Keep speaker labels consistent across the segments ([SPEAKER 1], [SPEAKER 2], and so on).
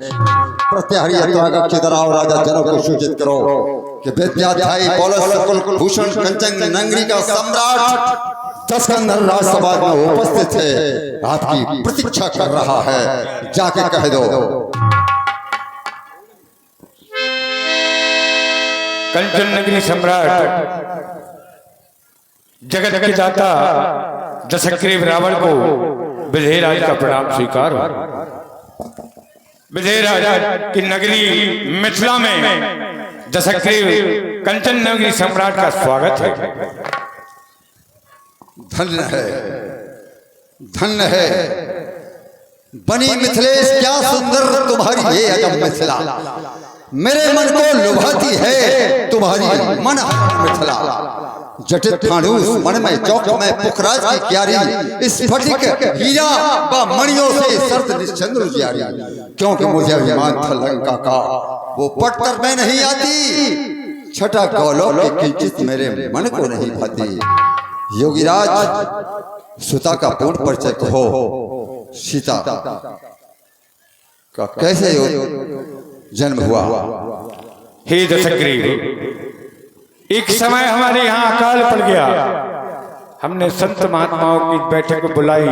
[SPEAKER 1] प्रत्याहरी चिदराव राजा जनों को सूचित करो कि विद्याध्यायी पौलुस भूषण कंचन नंगरी का सम्राट दशकंधर राजसभा में उपस्थित है, आपकी प्रतीक्षा कर रहा है, जाके कह दो।
[SPEAKER 2] कंचन नगरी सम्राट जगत के दाता दशग्रीव रावण को विजयराज का प्रणाम स्वीकार हो। विजयराज की नगरी मिथिला में दशग्रीव कंचन नगरी सम्राट का स्वागत है।
[SPEAKER 1] धन्य है, धन्य है बनी मिथिलेश, क्या सुंदर तुम्हारी ये अजब मिथिला, मेरे मन को लुभाती है तुम्हारी मन मिथिला। जटित फानूस मन में चौक में पुखराज की क्यारी, स्फटिक हीरा व मणियों से सर्द निश्चंद्र उजियारी, क्योंकि मुझे अभिमान था लंका का वो पट्टर में नहीं आती, छठा गौलोक के किंचित मेरे मन को नहीं भाती। योगीराज सुता का पूर्ण परिचय कहो, सीता का कैसे जन्म हुआ?
[SPEAKER 2] हे दशग्रीव, एक समय हमारे यहाँ अकाल पड़ गया, हमने संत महात्माओं की बैठक बुलाई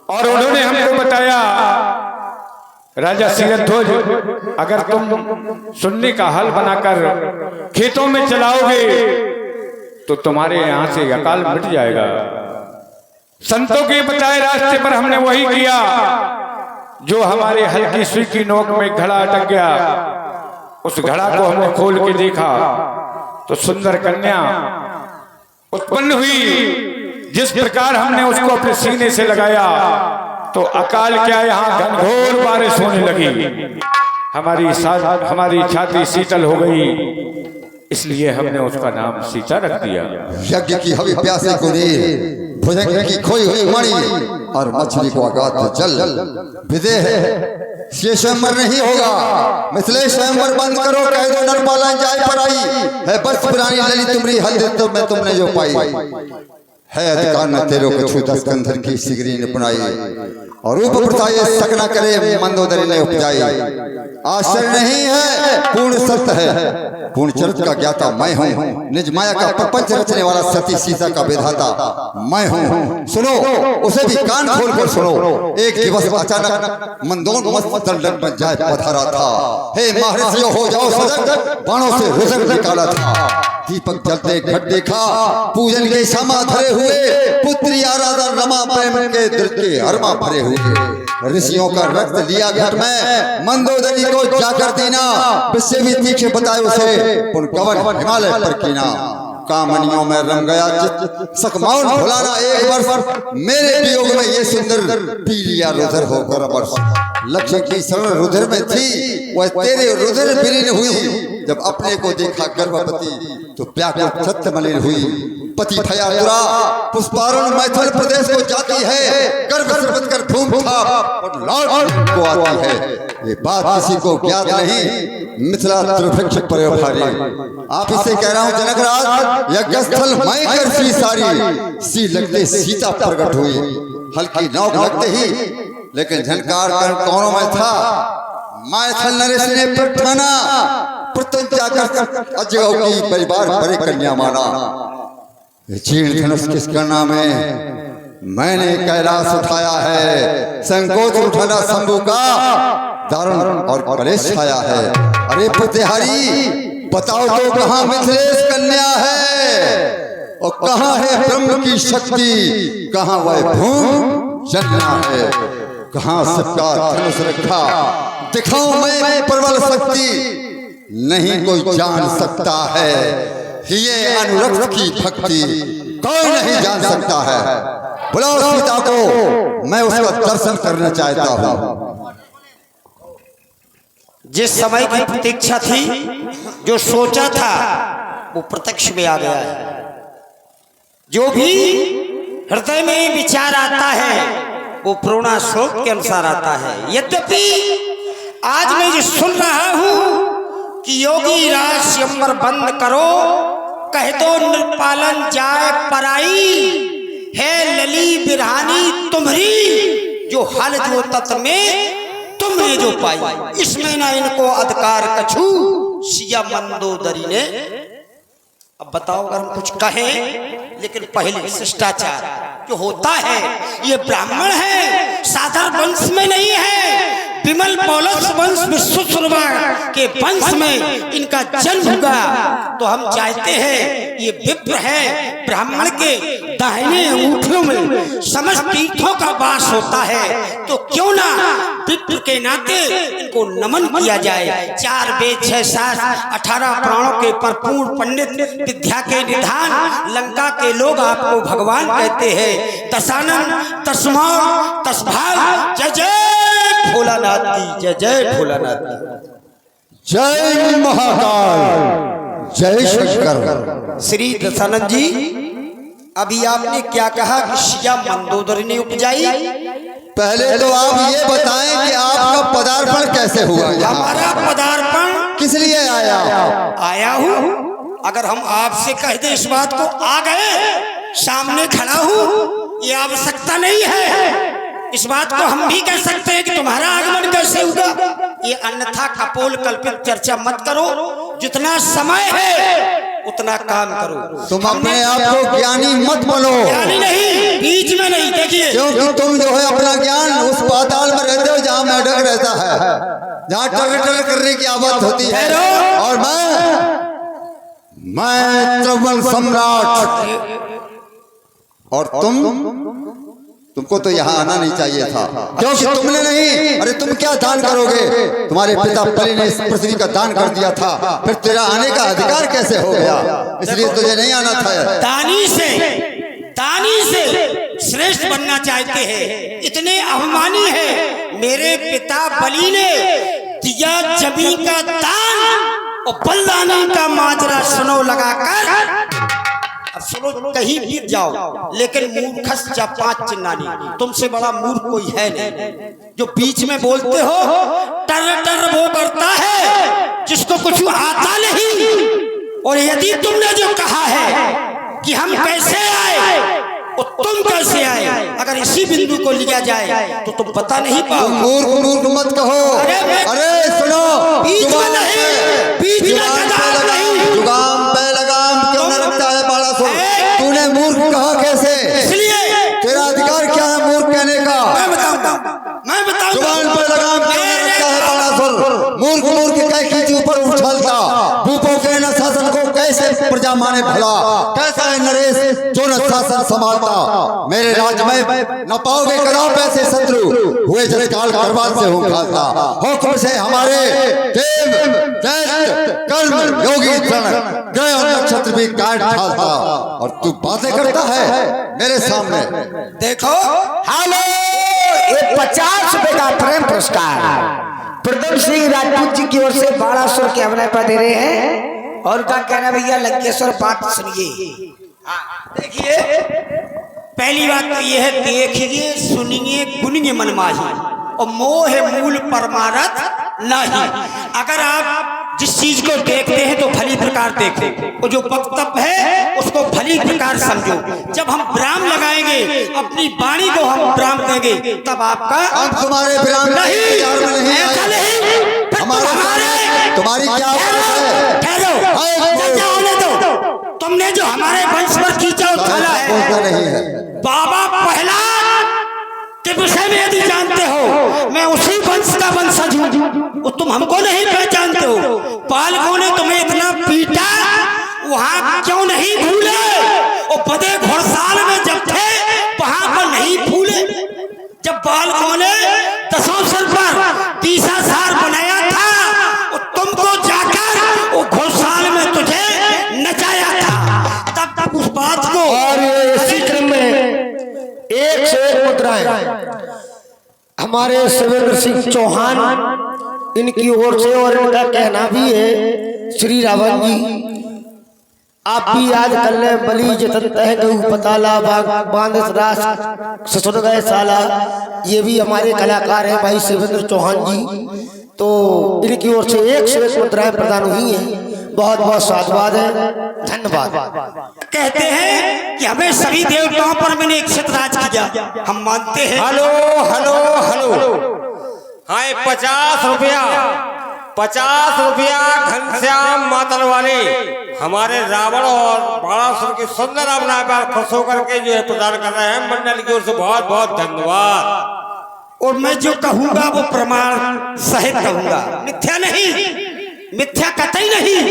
[SPEAKER 2] और उन्होंने हमको बताया, राजा शिरध्वज, अगर तुम सुन्नी का हल बनाकर खेतों में चलाओगे तो तुम्हारे यहाँ से अकाल मिट जाएगा। संतों के बताए रास्ते पर हमने वही किया, जो हमारे हल की सुई की नोक में घड़ा अटक गया, उस घड़ा को हमने खोल के देखा तो सुंदर कन्या उत्पन्न हुई। जिस प्रकार हमने उसको अपने सीने से लगाया तो अकाल क्या, यहाँ घनघोर बारिश होने लगी, हमारी छाती शीतल हो गई, इसलिए हमने उसका नाम सीता रख दिया।
[SPEAKER 1] यज्ञ की हवि प्यासे को नीर, भुजंग की खोई हुई मणि और मछली को अगाध जल, विदेह ये स्वयंवर नहीं होगा, मिथिलेश स्वयंवर बंद करो, कह दो नरपाला जाए पर आई है, बस पुरानी ललित तुमरी हल तो मैं तुमने जो पाई है, अधिकार न तेरो कछु दशकंधर की सिगरी ने पुनाई, और रूप प्रथा ये सकना करे मंदोदरी ने उपजाई। आश्चर्य नहीं है, पूर्ण सत्य है, पूर्ण चरित्र का ज्ञाता मैं हूँ, निज माया का प्रपंच रचने वाला सती सीता का विधाता मैं हूँ। सुनो, उसे भी कान खोल कर सुनो। एक दिवस अचानक मंदोन मस्त दंडक में जाए पधारा था, हे महर्षियों हो जाओ सजग, बाणों से रुजक निकाला था, दीपक जलते घट देखा, पूजन के क्षमा धरे हुए, पुत्री आराधन रमा प्रेम के दिल के हरमा भरे हुए, ऋषियों का रक्त लिया घट में, मंदोदरी को जाकर देना, विषय भी तीखे बताए उसे, पुनकवन हिमालय पर कीना, कामनियों में रम गया चित, सकमाउन भुलाना एक वर्ष, मेरे वियोग में ये सुंदर पी लिया रुधिर होकर वर्ष, लक्ष्य की शरण रुधिर में थी, वह तेरे रुधिर विलीन हुई, जब अपने को देखा गर्भवती तो व्याकुल छत्र मलिन हुई, पति भया तुरा पुष्पारण मैथिल प्रदेश को जाती है, गर्भ से बचकर धूम थाप और लौट को आती है, ये बात किसी को ज्ञात नहीं, मिथिला त्रिभिक्ष पर भारी। आप इसे कह रहा हूँ जनकराज, यज्ञस्थल मैं कर सी सारी, सी लगते सीता प्रकट हुई, हल्की नौक लगते ही, लेकिन झनकार कौनों में था, मैथिल नरेश ने प्रठाना, प्रत्यंचा कर अजगौ की परिवार भरे कन्या माना, जीर्ण धनुष किस करना में मैंने कैलाश उठाया है, संकोच उठाना शंभु का दारुण और कलेश छाया है। अरे प्रतिहारी बताओ तो कहाँ मिथिलेश कन्या है, और कहाँ है ब्रह्म की शक्ति, कहाँ वह भूमि जन्ना है, कहाँ सबका धनुष रखा, दिखाऊं मैं प्रबल शक्ति, नहीं कोई जान सकता है ये अनुरक्त की भक्ति, कोई नहीं जान सकता है। बुलाओ सीता को, मैं उसका दर्शन करना चाहता हूँ।
[SPEAKER 3] जिस समय की प्रतीक्षा थी, जो सोचा था वो प्रत्यक्ष में आ गया है। जो भी हृदय में विचार आता है वो प्रोणा श्लोक के अनुसार आता है। यद्यपि आज मैं जो सुन रहा हूँ कि योगी राज स्वयंवर बंद करो, कह दो नृपालन जाए पराई, है लली बिरहानी तुम्हारी, जो हल जो तत् में तुमने जो पाई इसमें ना इनको अधिकार कछु, सिया मंदोदरी ने। अब बताओ अगर हम कुछ कहें, लेकिन पहले शिष्टाचार जो होता है, ये ब्राह्मण है, साधारण वंश में नहीं है, विमल पौलस वंश विश्वशर्मा के वंश में इनका जन्म हुआ। तो हम चाहते हैं ये विप्र है, ब्राह्मण के दाहिने अंगूठों में समस्त तीर्थों का वास होता है, तो क्यों ना विप्र के नाते इनको नमन किया जाए। 4 वेद 6 शास्त्र 18 पुराणों के भरपूर पंडित, विद्या के निधान, लंका के लोग आपको भगवान कहते हैं। दशानन तस्मा तस्भाग, जय जय भोलानाथ की, जय जय भोलानाथ की।
[SPEAKER 1] जय महाकाल, जय शंकर।
[SPEAKER 3] श्री दशानंद जी, अभी आपने क्या कहा कि सिया मंदोदरी ने उपजाई?
[SPEAKER 1] पहले तो आप ये बताएं कि आपका पदार्पण कैसे हुआ?
[SPEAKER 3] हमारा पदार्पण
[SPEAKER 1] किस लिए
[SPEAKER 3] आया हूँ? अगर हम आपसे कह दें इस बात को, आ गए सामने खड़ा हूँ, ये आवश्यकता नहीं है। इस बात को हम भी कह सकते हैं कि तुम्हारा आगमन कैसे हुआ, ये अन्यथा कपोल कल्पित चर्चा मत करो। जितना समय है उतना काम करो।
[SPEAKER 1] तुम अपने आप को ज्ञानी मत बनो।
[SPEAKER 3] ज्ञानी नहीं, बीच में नहीं। देखिए,
[SPEAKER 1] क्योंकि तुम जो है अपना ज्ञान उस पाताल में रहते हो जहाँ मेढक रहता है, जहाँ टर टर करने की आवाज होती है। और मैं त्रवण सम्राट, और तुमको तो यहाँ आना नहीं चाहिए था, क्योंकि तुमने नहीं। अरे तुम क्या दान करोगे? तुम्हारे पिता बलि ने इस पृथ्वी का दान कर दिया था, फिर तेरा आने का अधिकार कैसे हो गया? इसलिए तुझे नहीं आना था।
[SPEAKER 3] दानी से श्रेष्ठ बनना चाहते हैं, इतने अभिमानी है। मेरे पिता बलि ने दिया जमीन का दान और बलिदानी का माजरा सुनो लगाकर। अब सुनो, कहीं भी जाओ, लेकिन मूर्खस जा 5 चिन्नानी, तुमसे बड़ा मूर्ख कोई है नहीं। जो बीच में बोलते हो, टर टर वो करता है जिसको कुछ आता नहीं। और यदि तुमने जो कहा है कि हम कैसे आए और तुम कैसे आए, अगर इसी बिंदु को लिया जाए तो तुम पता नहीं पाओ।
[SPEAKER 1] मूर्ख मत कहो। अरे सुनो,
[SPEAKER 3] बीच में नहीं, बीच में नहीं,
[SPEAKER 1] जुगाम पे लगाम क्यों न लगता है बाला सुन? तूने मूर्ख कहा कैसे?
[SPEAKER 3] इसलिए
[SPEAKER 1] तेरा अधिकार क्या है मूर्ख कहने का?
[SPEAKER 3] मैं बताऊंगा।
[SPEAKER 1] जुबान पे लगाम क्यों न लगता है बाला सुन? मूर्ख कह के ऊपर उछलता, भूपों के न शासन को कैसे प्रजा माने भला? कैसा है नरेश जो न शासन संभालता? मेरे राज्य में न पाओगे कदाप ऐसे शत्रु, हुए जब काल करबाल से हूँ खाता। हुक्म से हमारे देव दैत्य कर्म योगी ग्रह और नक्षत्र भी काट डालता, और तू बातें करता है मेरे सामने।
[SPEAKER 3] देखो,
[SPEAKER 4] हेलो, ये 50 रुपए का प्रेम पुरस्कार प्रदम सिंह राजपूत जी की ओर से 1200 के अभिनय पर दे रहे हैं। और क्या कहना भैया, लंकेश्वर बात सुनिए।
[SPEAKER 3] देखिए, पहली बात तो यह है, देखिए सुनिए गुनिए मनमाही, और मोह मूल परमारथ नहीं। अगर आप जिस चीज को देखते हैं तो भली प्रकार देखो, और जो वक्तव्य है उसको भली प्रकार समझो। जब हम विराम लगाएंगे, अपनी वाणी को हम विराम देंगे, तब आपका
[SPEAKER 1] हम तुम्हारे विराम नहीं,
[SPEAKER 3] ऐसा नहीं।
[SPEAKER 1] तुम्हारी क्या
[SPEAKER 3] होने दो। तुमने जो हमारे वंश पर खींचा उछाला है, बाबा पहला के विषय में यदि जानते हो, मैं उसी वंश का वंशज हूँ। तुम हमको नहीं पहचानते हो। पालकों ने तुम्हें इतना पीटा, वहां क्यों नहीं भूले? और बदे घोड़साल में जब थे वहां पर नहीं भूले। जब पालकों ने दशावसर पर 30 साल बनाया था, और तुमको जाकर वो घोड़साल में तुझे नचाया था, तब उस बात को।
[SPEAKER 4] और ये इसी क्रम में 1 से 1 मुद्राएं हमारे शिवेंद्र सिंह चौहान इनकी ओर से, और इनका कहना भी है, श्री रावण जी आप भी याद कर ले, बलि जतन तह गऊ पताला बांध रास ससुर गए साला। ये भी हमारे कलाकार हैं भाई शिवेंद्र चौहान जी। तो इनकी ओर से 1 से 1 मुद्राएं प्रदान हुई हैं। बहुत बहुत साधुवाद है, धन्यवाद।
[SPEAKER 3] कहते हैं कि हमें सभी देवताओं पर मैंने एक राज किया, हम मानते हैं।
[SPEAKER 2] हेलो हेलो हेलो, हाँ 50 रुपया घनश्याम मातल वाले हमारे रावण और बाणासुर के सुंदर अवनाय पर खुश होकर के जो है प्रदान कर रहे हैं मंडल की ओर से बहुत बहुत धन्यवाद।
[SPEAKER 3] और मैं जो कहूंगा वो प्रमाण सहित कहूंगा, मिथ्या नहीं, मिथ्या कतई नहीं।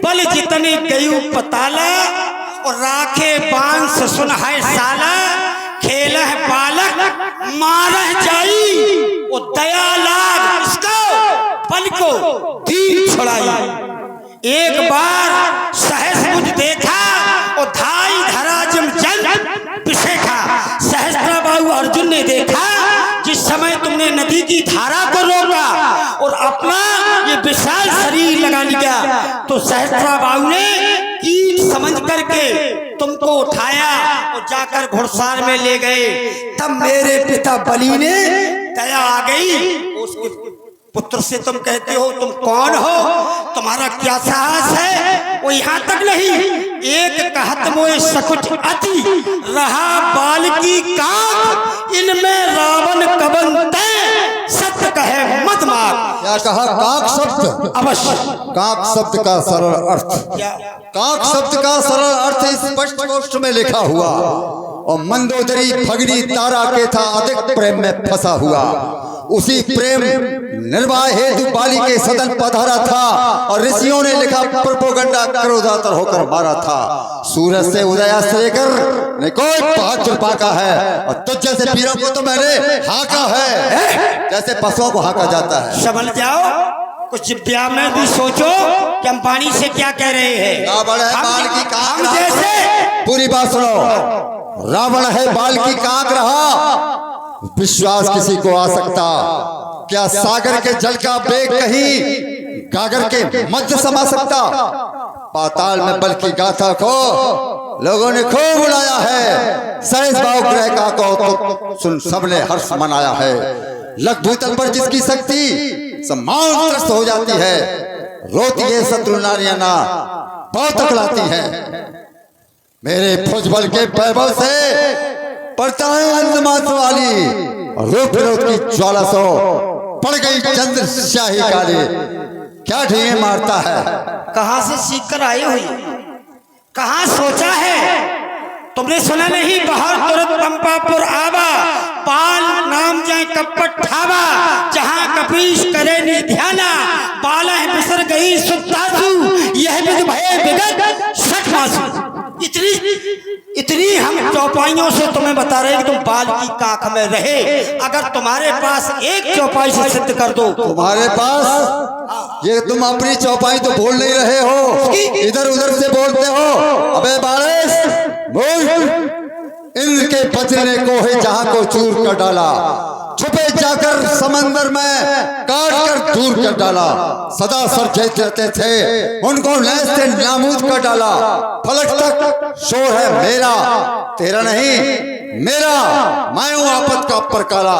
[SPEAKER 3] बल जितने गयु पताला और राखे बांस सुन है साला, खेल है बालक मारह जाई वो दया लाग इसको बल को दीन छुड़ाई। एक बार सहस मुझ देखा और धाई धरा जम जन बिसेखा। सहस्त्रबाहु अर्जुन ने देखा जिस समय तुमने नदी की धारा को रोका और अपना ये विशाल शरीर लगा लिया, तो सहस्त्रबाहु ने कीट समझ करके तुमको उठाया और जाकर घुड़सार में ले गए। तब मेरे पिता बलि ने दया आ गई, उसके पुत्र से तुम कहते हो तुम कौन हो, तुम्हारा क्या साहस है। वो यहाँ तक नहीं, एक कहत मोए सकुच अति रहा बाल की काक, इनमें रावण कबन तय सत्य कहे मत मार।
[SPEAKER 1] क्या कहा? काक शब्द।
[SPEAKER 3] अवश्य
[SPEAKER 1] काक शब्द का सरल अर्थ, काक शब्द का सरल अर्थ स्पष्ट कोष्ठ में लिखा हुआ। और मंदोदरी फगनी तारा के था अधिक प्रेम में फंसा हुआ। उसी प्रेम निर्वाह हेतु बाली के सदन पधारा था और ऋषियों ने लिखा प्रोपोगंडा क्रोधातर होकर मारा था। सूरज से उदयास्त लेकर ने कोई बहादुर पाका है और तुझ जैसे पीरों को तो मैंने हाका है, जैसे पशुओं को हाका जाता है।
[SPEAKER 3] समझ जाओ, कुछ ब्याह में भी सोचो कि हम पानी से क्या कह रहे हैं।
[SPEAKER 1] रावण है बाल की काक
[SPEAKER 3] जैसे
[SPEAKER 1] पूरी बात सुनो, रावण है बाल की काक रहा, विश्वास किसी को आ सकता। क्या सागर के जल का बेग कहीं गागर के मध्य समा सकता। पाताल में बल की गाथा को लोगों ने खूब उड़ाया है। सहस भाव ग्रह का को तो सुन सबने हर्ष मनाया है। लख भूतल पर जिसकी शक्ति सम्मानग्रस्त हो जाती है, रोती है शत्रु नारियां ना बहुत तकलाती है। मेरे भुजबल के वैभव से पड़ता है अंतमास वाली, रूप विरोध की ज्वाला सो पड़ गई चंद्र शाही काली। क्या ढींगे मारता है।
[SPEAKER 3] कहां से सीख कर आए हुई, कहां सोचा है तुमने। सुना नहीं बाहर तुरंत पंपापुर आवा, पाल नाम जाए कपट ठावा, जहां कपीश करे निध्याना, बाला है बिसर गई सुतासु, यह विद भय विगत सठ मासु। इतनी हम चौपाइयों से तुम्हें बता रहे हैं कि तुम बाल की काख में रहे। अगर तुम्हारे पास एक चौपाई से सिद्ध कर दो,
[SPEAKER 1] तुम्हारे पास ये तुम अपनी चौपाई तो बोल नहीं रहे हो, इधर उधर से बोलते हो। अबे बारिश बोल। इंद्र के वज्र ने कोहे जहां को चूर कर डाला, छुपे जाकर समंदर में काट कर दूर कर डाला। सदा सर जीत रहते थे उनको लैस से नामूद कर डाला। फलक तक शोर है मेरा तेरा नहीं, मेरा मैं हूं आपत का परकाला।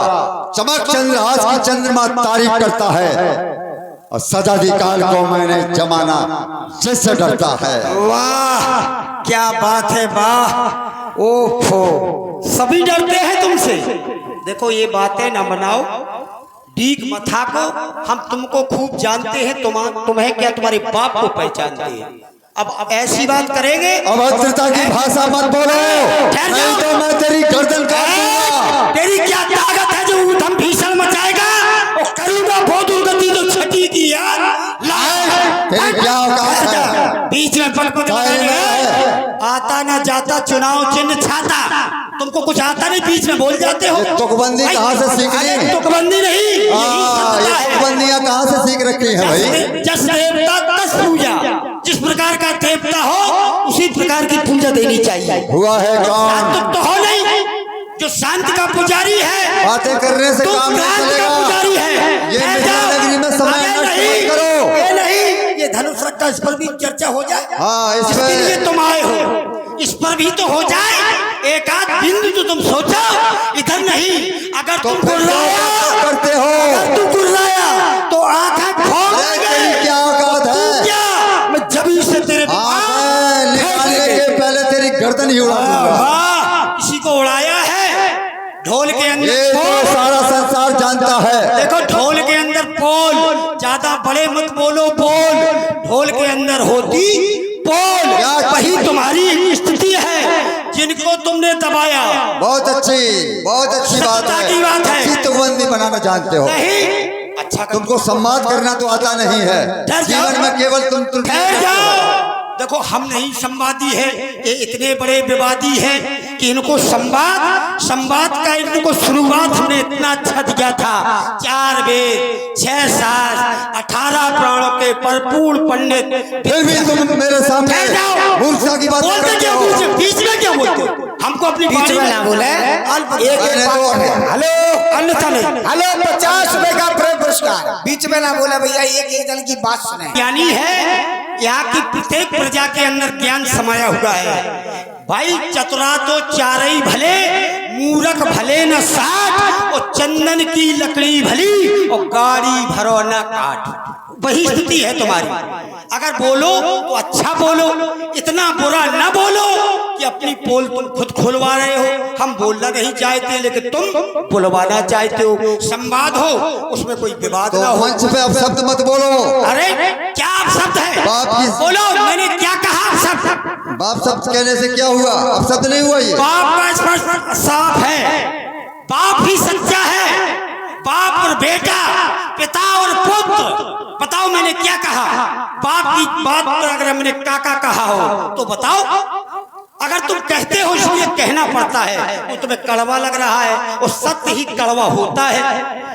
[SPEAKER 1] चमक चंद्र आज की चंद्रमा तारीफ करता है और सदा दी काल को मैंने जमाना जिससे डरता है।
[SPEAKER 3] वाह क्या बात है, वाह। ओहो, सभी डरते हैं तुमसे। देखो ये बातें न बनाओ, डीक मथा को हम तुमको खूब जानते हैं, तुम्हें क्या तुम्हारे बाप को पहचानते हैं। अब ऐसी बात करेंगे।
[SPEAKER 1] अभद्रता की भाषा मत बोलो, नहीं तो मैं तेरी गर्दन काट दूंगा।
[SPEAKER 3] तेरी क्या ताकत है जो उधम भीषण मचाएगा और करूंगा बहुत दुर्गति तो छठी की यार।
[SPEAKER 1] तेरी क्या औकात है।
[SPEAKER 3] बीच में पलकों आता ना जाता चुनाव चिन्ह छाता, तुमको कुछ आता नहीं, बीच में बोल जाते हो।
[SPEAKER 1] तुकबंदी कहाँ से सीख ली?
[SPEAKER 3] तुकबंदी नहीं,
[SPEAKER 1] ये तुकबंदियां कहाँ से सीख रखी है भाई।
[SPEAKER 3] जस देवता तस पूजा, जिस प्रकार का देवता हो उसी प्रकार की पूजा देनी चाहिए।
[SPEAKER 1] हुआ है कौन?
[SPEAKER 3] तो हो नहीं, जो शांत का पुजारी है,
[SPEAKER 1] बातें करने से काम नहीं चलेगा।
[SPEAKER 3] पुजारी है
[SPEAKER 1] ये नगरी में समय नष्ट मत करो।
[SPEAKER 3] ये नहीं, ये धनुष रखता, इस पर भी चर्चा हो जाए।
[SPEAKER 1] हाँ, इस
[SPEAKER 3] इसके लिए तुम आए हो, इस पर भी तो हो जाए। एक आध बिंदु तो तुम सोचो, इधर नहीं। अगर तुम गुर्राया
[SPEAKER 1] करते हो,
[SPEAKER 3] तुम गुर्राया तो आंखें खोल
[SPEAKER 1] तेरी क्या औकात है।
[SPEAKER 3] मैं जभी से तेरे
[SPEAKER 1] निकालने के पहले तेरी गर्दन ही उड़ा दूंगा।
[SPEAKER 3] किसी को उड़ाया है ढोल के अंदर।
[SPEAKER 1] ये तो सारा संसार जानता है।
[SPEAKER 3] देखो ढोल के अंदर पोल, ज्यादा बड़े मत बोलो बोल, ढोल के अंदर होती पोल। वही तुम्हारी स्थिति है जिनको तुमने दबाया।
[SPEAKER 1] बहुत अच्छी बात
[SPEAKER 3] सत्ता की बात है।
[SPEAKER 1] अच्छी तुकबंदी बनाना जानते हो।
[SPEAKER 3] नहीं अच्छा
[SPEAKER 1] तुमको सम्मान करना तो आता नहीं है।
[SPEAKER 3] ठहर जाओ।
[SPEAKER 1] जीवन में केवल तुम
[SPEAKER 3] ठहर जाओ। देखो हम नहीं संवादी है, ये इतने बड़े विवादी हैं कि इनको संवाद का इनको शुरुआत हमने इतना अच्छा दिया था। 4 वेद 6 शास्त्र 18 प्राणों के परिपूर्ण पंडित,
[SPEAKER 1] फिर भी तुम मेरे सामने मूर्खता की बात
[SPEAKER 3] बोलते
[SPEAKER 1] करते
[SPEAKER 3] क्या
[SPEAKER 1] हो।
[SPEAKER 3] बीच में क्या बोलते हो? हमको अपनी
[SPEAKER 4] बीच में ना बोले। हेलो अन्यथा नहीं। हेलो 50 रुपए का प्रेम पुरस्कार। बीच में ना बोले भैया, एक जन की बात सुने।
[SPEAKER 3] ज्ञानी है, यहाँ की प्रत्येक प्रजा के अंदर ज्ञान समाया हुआ है। भाई चतुरा तो चारई भले, मूरख भले न साठ, और चंदन की लकड़ी भली और गाड़ी भरो न काट। वही स्थिति है तुम्हारी। अगर बोलो तो अच्छा बोलो, इतना बुरा ना बोलो कि अपनी पोल तुम खुद खुलवा रहे हो। हम बोलना नहीं चाहते लेकिन तुम बुलवाना चाहते हो। संवाद हो उसमें कोई विवाद
[SPEAKER 1] तो
[SPEAKER 3] ना हो।
[SPEAKER 1] मंच पे अब शब्द मत बोलो।
[SPEAKER 3] अरे क्या आप शब्द है?
[SPEAKER 1] बाप की
[SPEAKER 3] बोलो, मैंने क्या कहा? आप शब्द
[SPEAKER 1] बाप शब्द कहने से क्या हुआ? अब शब्द नहीं हुआ ये।
[SPEAKER 3] बाप का स्पष्ट साफ है, बाप ही सच्चा है। बाप और बेटा, पिता और पुत्र। बताओ मैंने क्या कहा? बाप की बात पर अगर मैंने काका कहा हो तो बताओ। अगर तुम कहते हो इसलिए कहना पड़ता है, वो तुम्हें कड़वा लग रहा है, वो सत्य ही कड़वा होता है।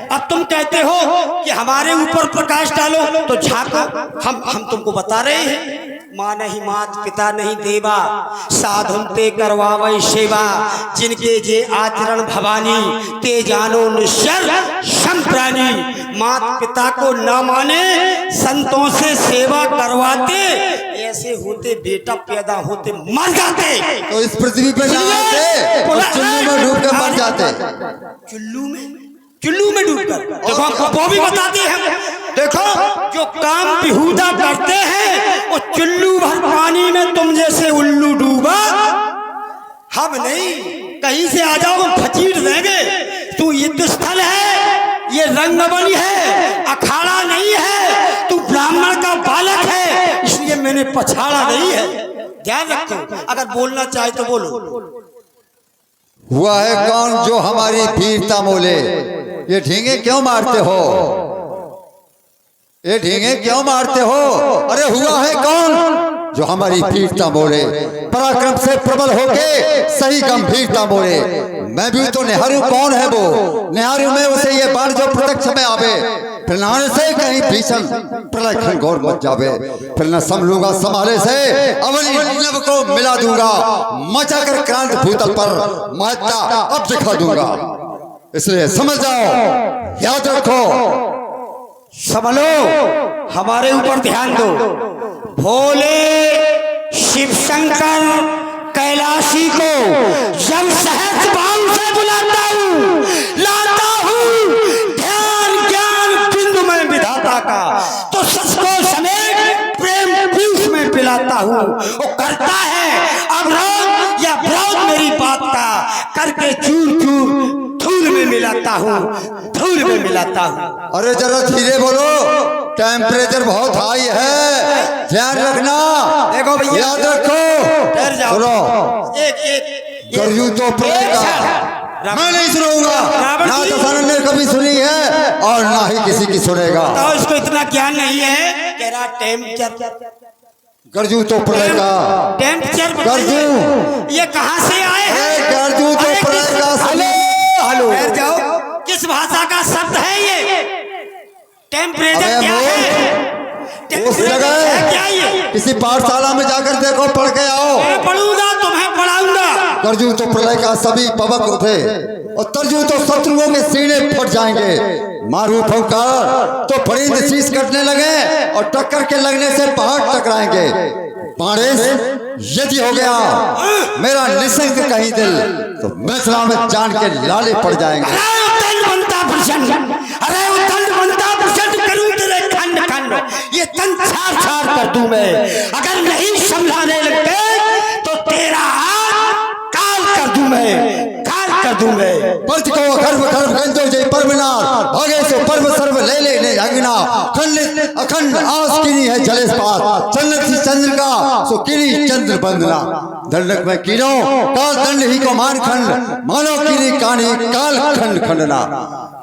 [SPEAKER 3] अब तुम कहते हो कि हमारे ऊपर प्रकाश डालो तो झांको। हम तुमको बता रहे हैं, माँ नहीं मात पिता नहीं देवा, साधुन ते करवावै सेवा, जिनके जे आचरण भवानी, ते जानो निश्चर संप्राणी। मात पिता को न माने, संतों से सेवा करवाते, ऐसे होते बेटा पैदा होते मर जाते।
[SPEAKER 1] तो इस पृथ्वी पे ना आते और चुल्लू में डूब कर मर जाते।
[SPEAKER 3] चुल्लू में डूबकर। देखो हमको वो भी बताते हैं। देखो जो काम बेहुदा करते हैं वो चुल्लू भर पानी में तुम जैसे उल्लू डूबा। हम नहीं, कहीं से आ जाओ हम फचीट देंगे। तू युद्ध स्थल है, ये रंगमंच है, अखाड़ा नहीं है। तू ब्राह्मण का बालक है, इसलिए मैंने पछाड़ा नहीं है। ध्यान रखो, अगर बोलना चाहे तो बोलो।
[SPEAKER 1] हुआ है कौन जो हमारी वीरता मोले? ये ढींगे क्यों मारते हो? ये ढींगे क्यों मारते हो? अरे हुआ है कौन जो हमारी वीरता मोले? पराक्रम से प्रबल होके सही गंभीरता मोले। मैं भी तो निहारू, कौन है वो? निहारू में उसे ये बाण जो प्रत्यक्ष में आवे, फिर न से कहीं भीषण प्रलय घनघोर मच जावे। फिर न संभलूंगा संभाले से, अवनी नभ को मिला दूंगा, मचा कर क्रांत भूतल पर महत्ता अब दिखा दूंगा। इसलिए समझ जाओ, याद रखो,
[SPEAKER 3] संभलो, हमारे ऊपर ध्यान दो। भोले शिव शंकर कैलाशी को जब सहज भाव से बुलाता हूँ, लाता हूँ ध्यान ज्ञान बिंदु में विधाता का, तो सबको समेत प्रेम पीयूष में पिलाता हूँ। वो करता है अवरोध या विरोध मेरी बात का, करके चूर चूर धूल में मिलाता हूँ, धूल में मिलाता हूँ।
[SPEAKER 1] अरे जरा धीरे बोलो, टेम्परेचर बहुत हाई है, ध्यान रखना।
[SPEAKER 3] देखो भैया,
[SPEAKER 1] याद रखो,
[SPEAKER 3] ठहर जाओ।
[SPEAKER 1] सुनो,
[SPEAKER 3] एक
[SPEAKER 1] करजू तो पड़ेगा। मैं नहीं सुनूंगा, ना तो सानंद ने कभी सुनी है और ना ही किसी की सुनेगा।
[SPEAKER 3] तो इसको इतना ज्ञान नहीं है। कह रहा टेम्परेचर,
[SPEAKER 1] गर्जू तो पड़ेगा।
[SPEAKER 3] टेम्परेचर
[SPEAKER 1] गर्जू,
[SPEAKER 3] ये कहाँ से आए हैं?
[SPEAKER 1] गर्जू तो पड़ेगा।
[SPEAKER 3] हेलो, ठहर जाओ, किस भाषा का शब्द है ये? टेम्परेचर क्या है?
[SPEAKER 1] उस जगह
[SPEAKER 3] क्या ये?
[SPEAKER 1] किसी पाठशाला में जाकर देखो, पढ़ के आओ।
[SPEAKER 3] मैं पढ़ूंगा, तुम्हें पढ़ाऊंगा।
[SPEAKER 1] गर्जू तो प्रलय का सभी पवक उठे और तरजू तो शत्रुओं के सीने फट जाएंगे। मारू फौकार तो परिंद शीश कटने लगे और टक्कर के लगने से पहाड़ टकराएंगे। पाड़ेस यदि हो गया मेरा निसंग कहीं दिल, तो मिथिला में जान के लाले पड़ जाएंगे।
[SPEAKER 3] अरे उदंड बनता प्रचंड करूं तेरे खंड खंड, ये तन छाड़ छाड़ कर दूं मैं। अगर नहीं संभलाने लगते तो तेरा हाथ काल कर दूं मैं, काल कर दूं मैं।
[SPEAKER 1] पंच को गर्भ गर्भ गंजो जय परमिनार, भागे अखंड आस किनी है जलेस पात जन्नत सी चंद्र का सो किनी चंद्र बंदना दंडक में कीनो काल दंड ही को मान खंड मानो किनी कानी काल खंड खंडना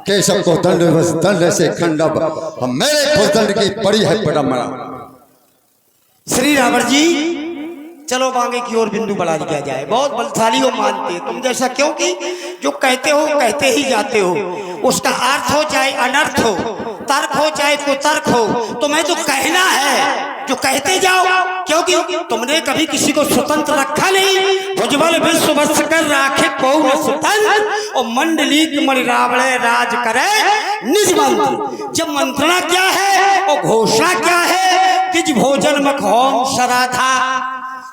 [SPEAKER 1] केशव को दंड बस दंड से खंडब हम मेरे भुजदंड की बड़ी है पडमना।
[SPEAKER 3] श्री रावण जी चलो आगे की ओर बिंदु बढ़ा दिया जाए। बहुत बलशाली हो मानते हैं तुम जैसा, क्योंकि जो कहते हो कहते ही जाते हो, उसका अर्थ हो चाहे अनर्थ हो, तर्क हो चाहे कुतर्क हो, तुम्हें तो कहना है जो कहते जाओ, क्योंकि तुमने कभी किसी को स्वतंत्र रखा नहीं। भुजबल विश्व बस कर राखे पौन स्वतंत्र और मंडलीक मणि रावणे राज करे निज मंत्र। जब मंत्रणा क्या है और घोषणा क्या है, तिज भोजन मखोम सराधा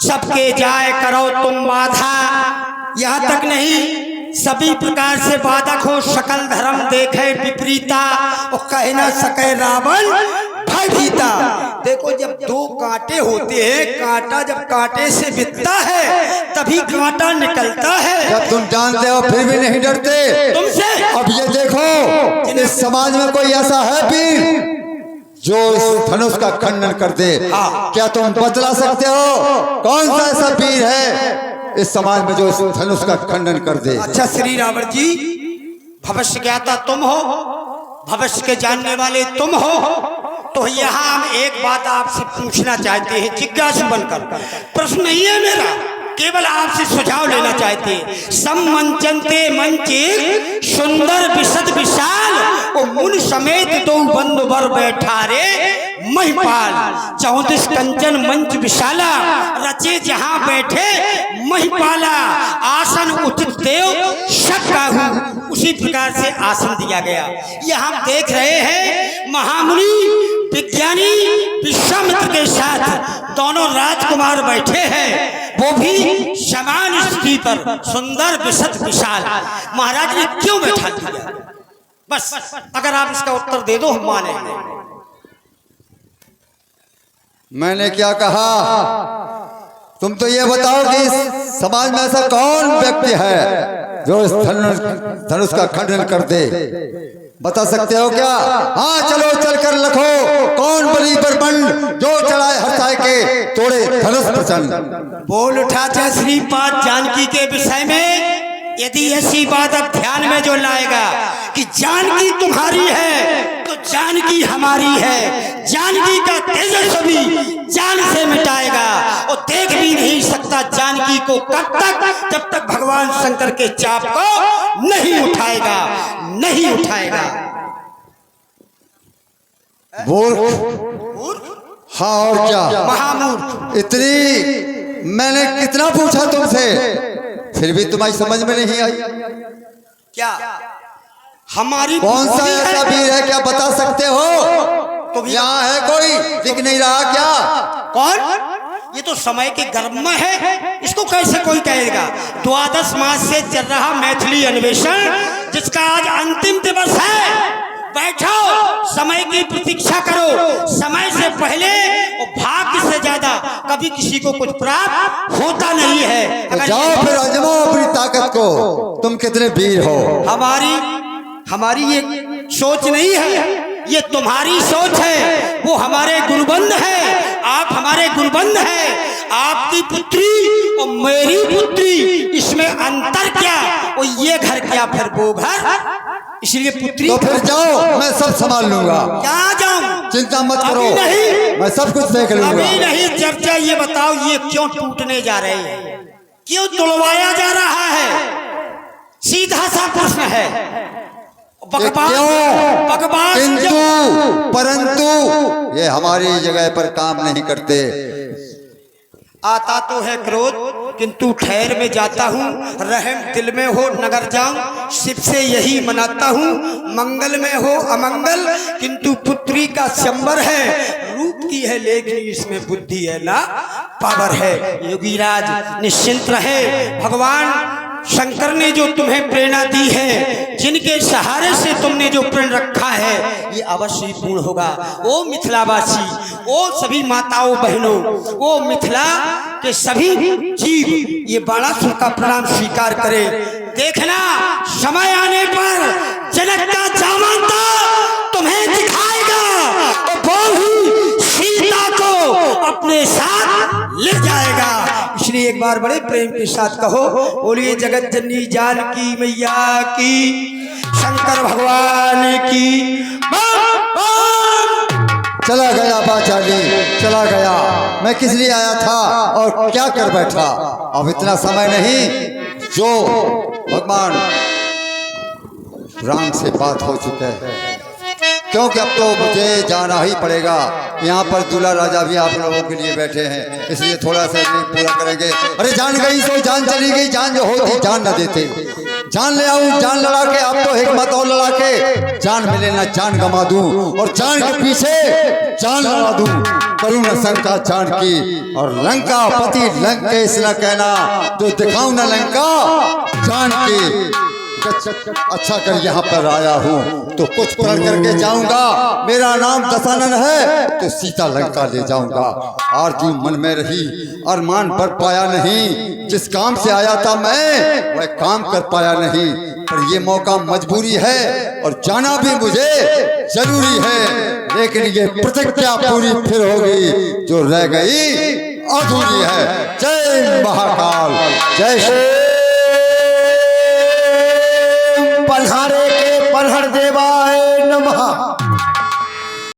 [SPEAKER 3] सबके जाए करो तुम बाधा। यहाँ तक नहीं, सभी प्रकार से बाधक हो, सकल धर्म देखे विपरीता और कह न सके रावण भयभीता। देखो जब दो कांटे होते हैं, कांटा जब कांटे से बिकता है तभी कांटा निकलता है।
[SPEAKER 1] जब तुम जानते हो फिर भी नहीं डरते
[SPEAKER 3] तुमसे।
[SPEAKER 1] अब ये देखो इस समाज में कोई ऐसा है वीर जो इस धनुष का खंडन कर दे, क्या तुम बतला सकते हो कौन सा ऐसा वीर है इस समाज में जो इस धनुष का खंडन कर दे?
[SPEAKER 3] अच्छा श्री रावण जी, भविष्य ज्ञाता तुम हो, भविष्य के जानने वाले तुम हो, तो यहाँ हम एक बात आपसे पूछना चाहते हैं जिज्ञासु बनकर। प्रश्न नहीं है मेरा, केवल आपसे सुझाव लेना चाहते हैं। सम्मंचनते मंचे सुंदर विशद विशाल और मुन समेत दो बंधु बर बैठा रे महिपाल। 34 कंचन मंच विशाला रचे जहां बैठे महिपाला। आसन उचित देव शक्काहू, उसी प्रकार से आसन दिया गया। ये हम देख रहे हैं महामुनि विज्ञानी विश्वामित्र के साथ दोनों राजकुमार बैठे हैं, वो भी समान स्थिति पर, सुंदर विशद विशाल। महाराज ने क्यों बैठा दिया? बस अगर आप इसका उत्तर दे दो हम मानेंगे।
[SPEAKER 1] मैंने क्या कहा? तुम तो ये बताओ कि इस समाज में ऐसा कौन व्यक्ति है जो इस धनुष का खंडन कर दे? बता सकते हो क्या? हाँ चलो चलकर लखो कौन बली बरबंड जो चलाए हर्षाय के तोड़े धनुष प्रचंड।
[SPEAKER 3] बोल उठा जा श्रीपाद जानकी के विषय में। यदि ऐसी बात अब ध्यान में जो लाएगा कि जानकी तुम्हारी है तो जानकी हमारी है, जानकी का तेजस्वी जान से मिटाएगा और देख भी नहीं सकता जानकी को कब तक, जब तक भगवान शंकर के चाप को नहीं उठाएगा, नहीं उठाएगा।
[SPEAKER 1] हाँ और क्या?
[SPEAKER 3] महामूर्ख।
[SPEAKER 1] इतनी मैंने कितना पूछा तुमसे, फिर भी तुम्हारी समझ में नहीं आई।
[SPEAKER 3] क्या हमारी
[SPEAKER 1] कौन सा ऐसा वीर है, क्या बता सकते हो?
[SPEAKER 3] तो
[SPEAKER 1] यहाँ है कोई, दिख नहीं रहा क्या?
[SPEAKER 3] कौन? ये तो समय के गर्भ में है, इसको कैसे कोई कहेगा? 12 मास से चल रहा मैथिली अन्वेषण, जिसका आज अंतिम दिवस है। बैठो, समय की प्रतीक्षा करो। समय से पहले और भाग्य से ज्यादा कभी किसी को कुछ प्राप्त होता नहीं है।
[SPEAKER 1] तो जाओ फिर आजमाओ अपनी ताकत को, तुम कितने वीर हो।
[SPEAKER 3] हमारी ये सोच नहीं है, ये तुम्हारी सोच है। वो हमारे गुरुबंद है, आप हमारे गुरुबंद है। आपकी पुत्री और मेरी पुत्री, इसमें अंतर क्या? और ये घर क्या, फिर वो घर। इसलिए पुत्री
[SPEAKER 1] तो फिर जाओ, मैं सब संभाल लूंगा।
[SPEAKER 3] क्या जाऊं?
[SPEAKER 1] चिंता मत करो,
[SPEAKER 3] नहीं,
[SPEAKER 1] मैं सब कुछ देख लूंगा।
[SPEAKER 3] अभी नहीं। चर्चा ये बताओ, ये क्यों टूटने जा रहे हैं, क्यों तुड़वाया जा रहा है? सीधा सा प्रश्न है। बकवास
[SPEAKER 1] किंतु परंतु ये हमारी जगह पर काम नहीं करते।
[SPEAKER 3] आता तो है क्रोध, किंतु ठहर में जाता हूँ। रहम दिल में हो नगर जाऊं, शिव से यही मनाता हूँ। मंगल में हो अमंगल, किंतु पुत्री का संबर है। रूप की है लेकिन इसमें बुद्धि है ना पावर है। योगीराज निश्चिंत रहे, भगवान शंकर ने जो तुम्हें प्रेरणा दी है, जिनके सहारे से तुमने जो प्रण रखा है, ये अवश्य पूर्ण होगा। ओ मिथिलावासी, ओ सभी माताओं बहनों, ओ मिथिला के सभी जीव, ये बाणासुर का प्रणाम स्वीकार करें। देखना समय आने पर जनक का जामंता तुम्हें दिखाएगा। तो बोल अपने साथ ले जाएगा। इसलिए एक बार बड़े प्रेम के साथ कहो, बोलिए जगत जननी जानकी मैया की, शंकर भगवान की।
[SPEAKER 1] चला गया पांचाली, चला गया। मैं किस लिए आया था और क्या कर बैठा? अब इतना समय नहीं। जो भगवान राम से बात हो चुका है, क्योंकि अब तो मुझे जाना ही पड़ेगा। यहाँ पर दूल्हा राजा भी आप लोगों के लिए बैठे हैं, इसलिए थोड़ा सा पूरा करेंगे। अरे जान गई तो जान चली गई, जान जो होती जान न देते। जान ले आऊं, जान लड़ा के, अब तो हिकमत और लड़ा के जान मिले ना जान गंवा दूं, और जान के पीछे जान लड़ा दूं। करूं न शंका जान की, और लंका पति लंकेश न कहना, जो दिखाऊं न लंका जान की। अच्छा कर यहाँ पर आया हूँ तो कुछ प्रण करके जाऊंगा। मेरा नाम दशानन है तो सीता लंका ले जाऊंगा। आरज़ू मन में रही, अरमान पर पाया नहीं। जिस काम से आया था मैं वह काम कर पाया नहीं, पर ये मौका मजबूरी है और जाना भी मुझे जरूरी है। लेकिन ये प्रतिज्ञा पूरी फिर होगी जो रह गई अधूरी है। जय महाकाल, जय श्री
[SPEAKER 4] पन्हारे के पन्हर देवाय नमः।